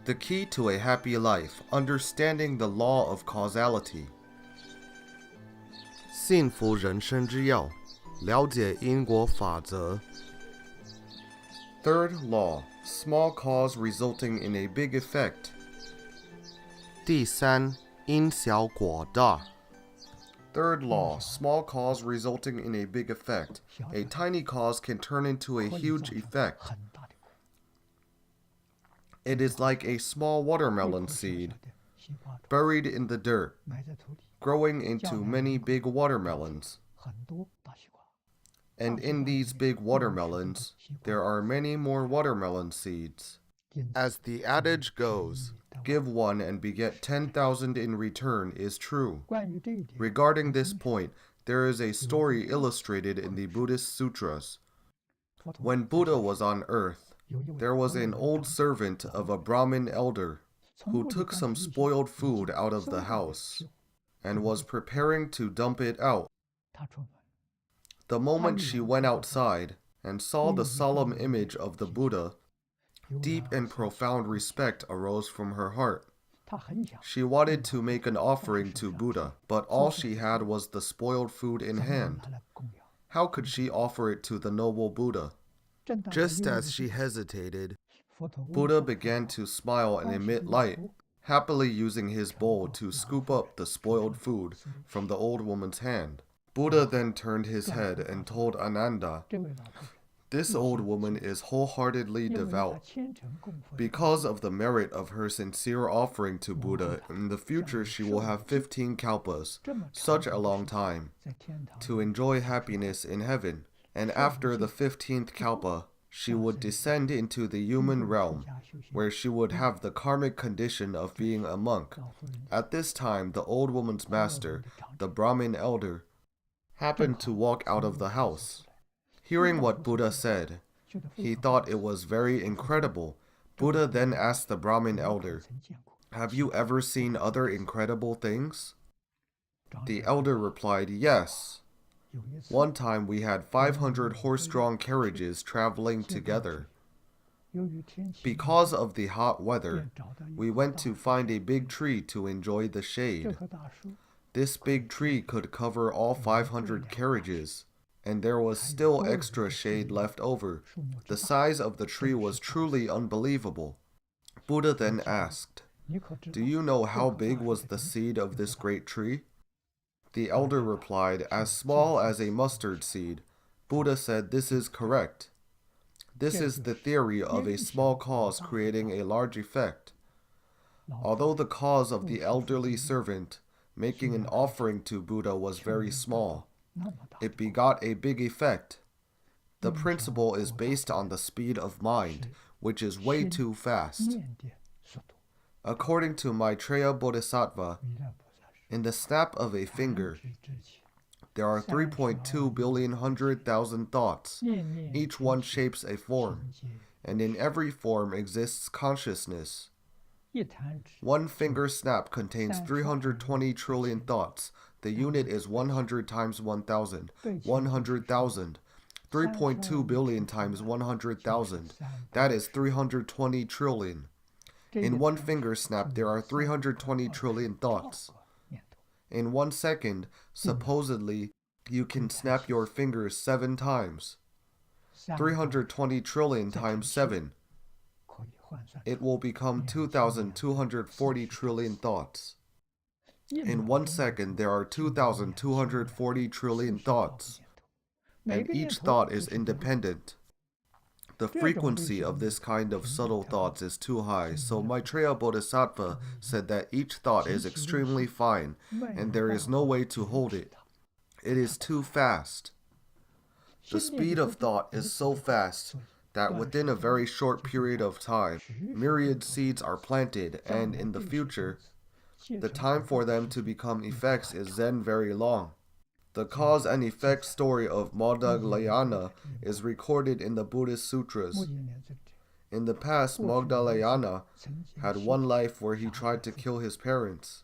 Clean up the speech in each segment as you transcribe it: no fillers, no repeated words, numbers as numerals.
The key to a happy life, understanding the law of causality. 幸福人生之鑰，了解因果法则。Third law, small cause resulting in a big effect. 第三，因小果大。Third law, small cause resulting in a big effect. A tiny cause can turn into a huge effect. It is like a small watermelon seed buried in the dirt, growing into many big watermelons. And in these big watermelons, there are many more watermelon seeds. As the adage goes, give one and beget 10,000 in return is true. Regarding this point, there is a story illustrated in the Buddhist sutras. When Buddha was on earth, there was an old servant of a Brahmin elder who took some spoiled food out of the house and was preparing to dump it out. The moment she went outside and saw the solemn image of the Buddha, deep and profound respect arose from her heart. She wanted to make an offering to Buddha, but all she had was the spoiled food in hand. How could she offer it to the noble Buddha? Just as she hesitated, Buddha began to smile and emit light, happily using his bowl to scoop up the spoiled food from the old woman's hand. Buddha then turned his head and told Ananda, "This old woman is wholeheartedly devout. Because of the merit of her sincere offering to Buddha, in the future she will have 15 kalpas, such a long time, to enjoy happiness in heaven. And after the 15th kalpa, she would descend into the human realm, where she would have the karmic condition of being a monk." At this time, the old woman's master, the Brahmin elder, happened to walk out of the house. Hearing what Buddha said, he thought it was very incredible. Buddha then asked the Brahmin elder, "Have you ever seen other incredible things?" The elder replied, "Yes. One time we had 500 horse-drawn carriages traveling together. Because of the hot weather, we went to find a big tree to enjoy the shade. This big tree could cover all 500 carriages, and there was still extra shade left over. The size of the tree was truly unbelievable." Buddha then asked, "Do you know how big was the seed of this great tree?" The elder replied, "As small as a mustard seed." Buddha said, "This is correct. This is the theory of a small cause creating a large effect. Although the cause of the elderly servant making an offering to Buddha was very small, it begot a big effect. The principle is based on the speed of mind, which is way too fast. According to Maitreya Bodhisattva, in the snap of a finger, there are 3.2 billion 100,000 thoughts. Each one shapes a form, and in every form exists consciousness. One finger snap contains 320 trillion thoughts. The unit is 100 times 1,000, 100,000. 3.2 billion times 100,000. That is 320 trillion. In one finger snap, there are 320 trillion thoughts. In 1 second, supposedly, you can snap your fingers 7 times. 320 trillion times 7. It will become 2,240 trillion thoughts. In 1 second, there are 2,240 trillion thoughts, and each thought is independent. The frequency of this kind of subtle thoughts is too high, so Maitreya Bodhisattva said that each thought is extremely fine, and there is no way to hold it. It is too fast. The speed of thought is so fast that within a very short period of time, myriad seeds are planted, and in the future, the time for them to become effects is then very long. The cause and effect story of Maudgalyayana is recorded in the Buddhist sutras. In the past, Maudgalyayana had one life where he tried to kill his parents.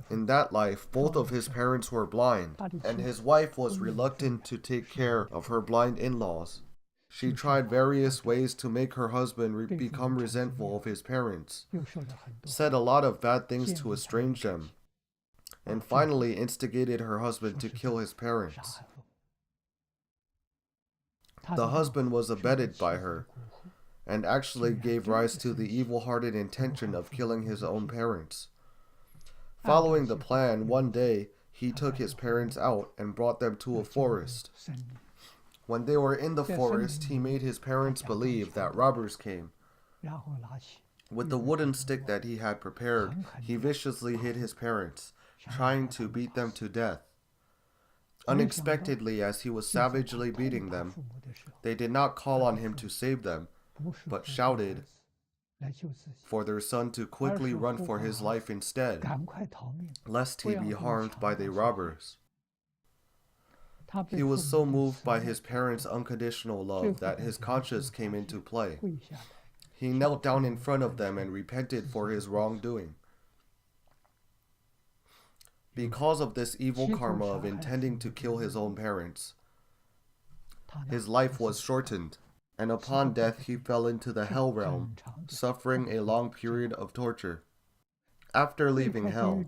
In that life, both of his parents were blind, and his wife was reluctant to take care of her blind in-laws. She tried various ways to make her husband become resentful of his parents, said a lot of bad things to estrange them, and finally instigated her husband to kill his parents. The husband was abetted by her, and actually gave rise to the evil-hearted intention of killing his own parents. Following the plan, one day, he took his parents out and brought them to a forest. When they were in the forest, he made his parents believe that robbers came. With the wooden stick that he had prepared, he viciously hit his parents, trying to beat them to death. Unexpectedly, as he was savagely beating them, they did not call on him to save them, but shouted for their son to quickly run for his life instead, lest he be harmed by the robbers. He was so moved by his parents' unconditional love that his conscience came into play. He knelt down in front of them and repented for his wrongdoing. Because of this evil karma of intending to kill his own parents, his life was shortened, and upon death he fell into the hell realm, suffering a long period of torture. After leaving hell,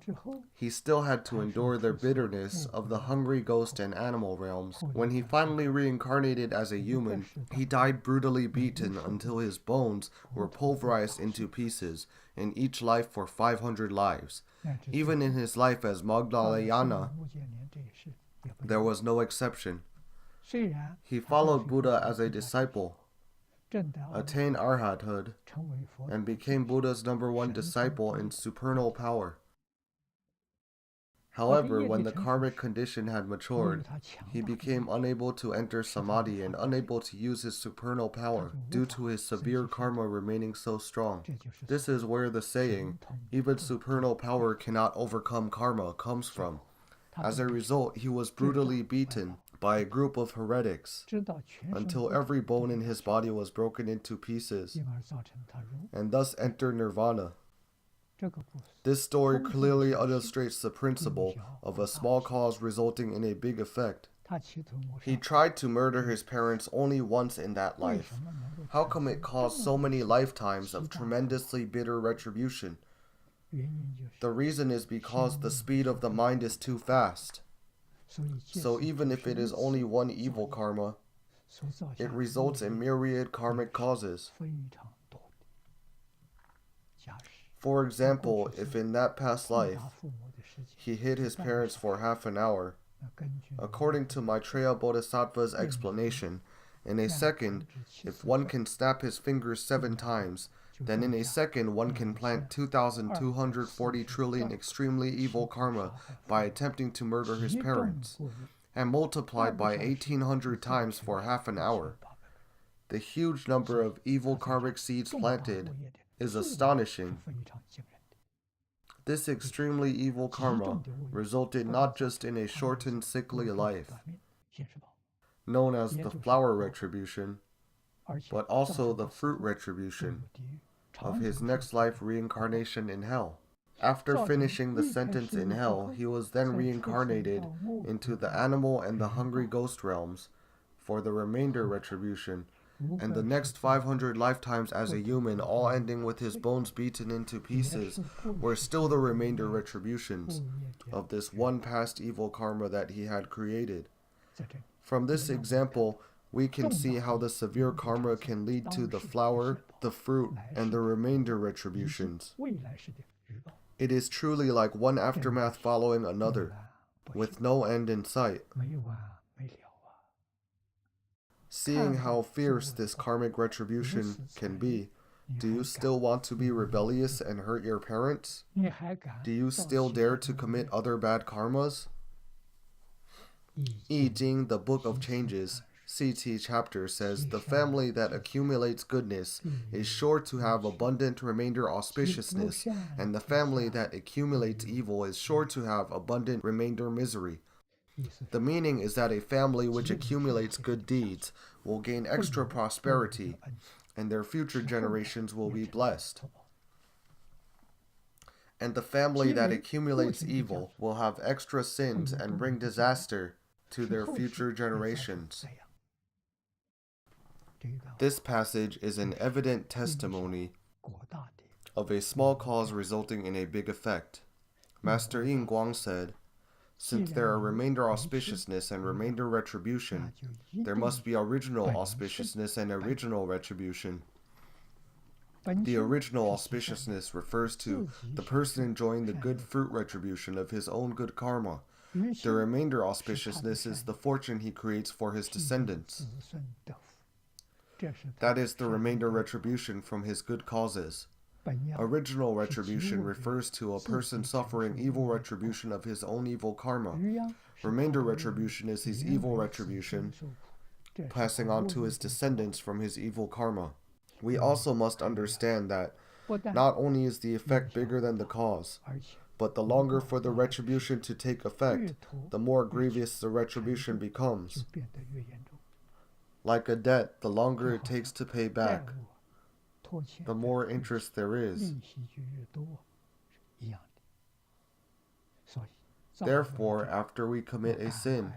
he still had to endure the bitterness of the hungry ghost and animal realms. When he finally reincarnated as a human, he died brutally beaten until his bones were pulverized into pieces, in each life for 500 lives. Even in his life as Maudgalyayana, there was no exception. He followed Buddha as a disciple, attained arhathood, and became Buddha's #1 disciple in supernal power. However, when the karmic condition had matured, he became unable to enter samadhi and unable to use his supernal power due to his severe karma remaining so strong. This is where the saying, "Even supernal power cannot overcome karma," comes from. As a result, he was brutally beaten by a group of heretics until every bone in his body was broken into pieces, and thus entered nirvana. This story clearly illustrates the principle of a small cause resulting in a big effect. He tried to murder his parents only once in that life. How come it caused so many lifetimes of tremendously bitter retribution? The reason is because the speed of the mind is too fast. So even if it is only one evil karma, it results in myriad karmic causes. For example, if in that past life, he hit his parents for half an hour, according to Maitreya Bodhisattva's explanation, in a second, if one can snap his fingers 7 times, then in a second one can plant 2,240 trillion extremely evil karma by attempting to murder his parents, and multiplied by 1,800 times for half an hour. The huge number of evil karmic seeds planted is astonishing. This extremely evil karma resulted not just in a shortened sickly life, known as the flower retribution, but also the fruit retribution of his next life reincarnation in hell. After finishing the sentence in hell, he was then reincarnated into the animal and the hungry ghost realms for the remainder retribution, and the next 500 lifetimes as a human, all ending with his bones beaten into pieces, were still the remainder retributions of this one past evil karma that he had created. From this example, we can see how the severe karma can lead to the flower, the fruit, and the remainder retributions. It is truly like one aftermath following another, with no end in sight. Seeing how fierce this karmic retribution can be, do you still want to be rebellious and hurt your parents? Do you still dare to commit other bad karmas? I Ching, the Book of Changes, CT chapter says, the family that accumulates goodness is sure to have abundant remainder auspiciousness, and the family that accumulates evil is sure to have abundant remainder misery. The meaning is that a family which accumulates good deeds will gain extra prosperity, and their future generations will be blessed. And the family that accumulates evil will have extra sins and bring disaster to their future generations. This passage is an evident testimony of a small cause resulting in a big effect. Master Yin Guang said, "Since there are remainder auspiciousness and remainder retribution, there must be original auspiciousness and original retribution." The original auspiciousness refers to the person enjoying the good fruit retribution of his own good karma. The remainder auspiciousness is the fortune he creates for his descendants. That is the remainder retribution from his good causes. Original retribution refers to a person suffering evil retribution of his own evil karma. Remainder retribution is his evil retribution, passing on to his descendants from his evil karma. We also must understand that not only is the effect bigger than the cause, but the longer for the retribution to take effect, the more grievous the retribution becomes. Like a debt, the longer it takes to pay back, the more interest there is. Therefore, after we commit a sin,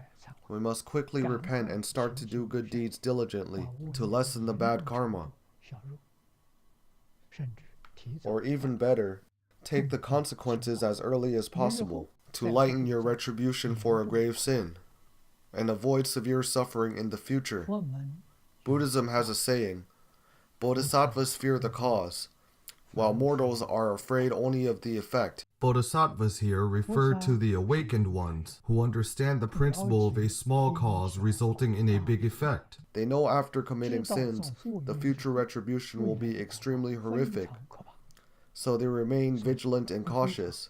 we must quickly repent and start to do good deeds diligently to lessen the bad karma. Or even better, take the consequences as early as possible to lighten your retribution for a grave sin and avoid severe suffering in the future. Buddhism has a saying, "Bodhisattvas fear the cause, while mortals are afraid only of the effect." Bodhisattvas here refer to the awakened ones who understand the principle of a small cause resulting in a big effect. They know after committing sins, the future retribution will be extremely horrific, so they remain vigilant and cautious.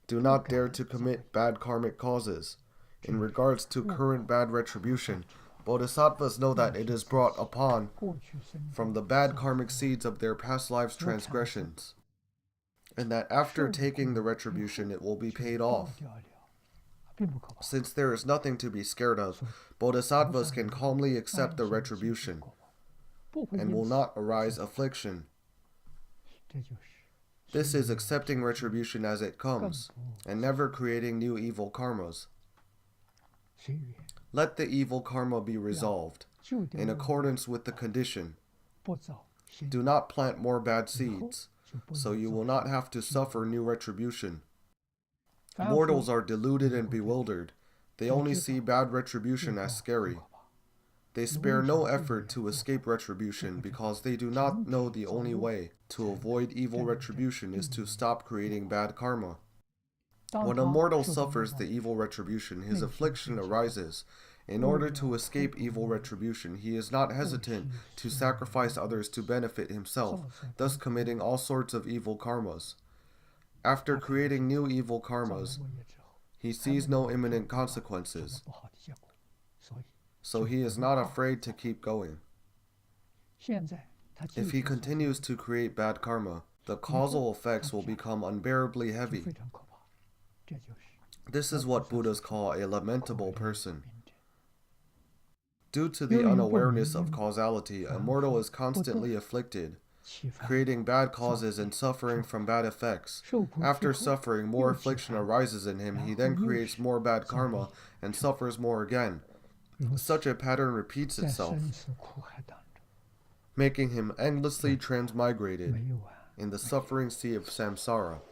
Do not dare to commit bad karmic causes. In regards to current bad retribution, Bodhisattvas know that it is brought upon from the bad karmic seeds of their past lives' transgressions, and that after taking the retribution it will be paid off. Since there is nothing to be scared of, Bodhisattvas can calmly accept the retribution, and will not arise affliction. This is accepting retribution as it comes, and never creating new evil karmas. Let the evil karma be resolved, in accordance with the condition. Do not plant more bad seeds, so you will not have to suffer new retribution. Mortals are deluded and bewildered. They only see bad retribution as scary. They spare no effort to escape retribution because they do not know the only way to avoid evil retribution is to stop creating bad karma. When a mortal suffers the evil retribution, his affliction arises. In order to escape evil retribution, he is not hesitant to sacrifice others to benefit himself, thus committing all sorts of evil karmas. After creating new evil karmas, he sees no imminent consequences, so he is not afraid to keep going. If he continues to create bad karma, the causal effects will become unbearably heavy. This is what Buddhas call a lamentable person. Due to the unawareness of causality, a mortal is constantly afflicted, creating bad causes and suffering from bad effects. After suffering, more affliction arises in him. He then creates more bad karma and suffers more again. Such a pattern repeats itself, making him endlessly transmigrated in the suffering sea of samsara.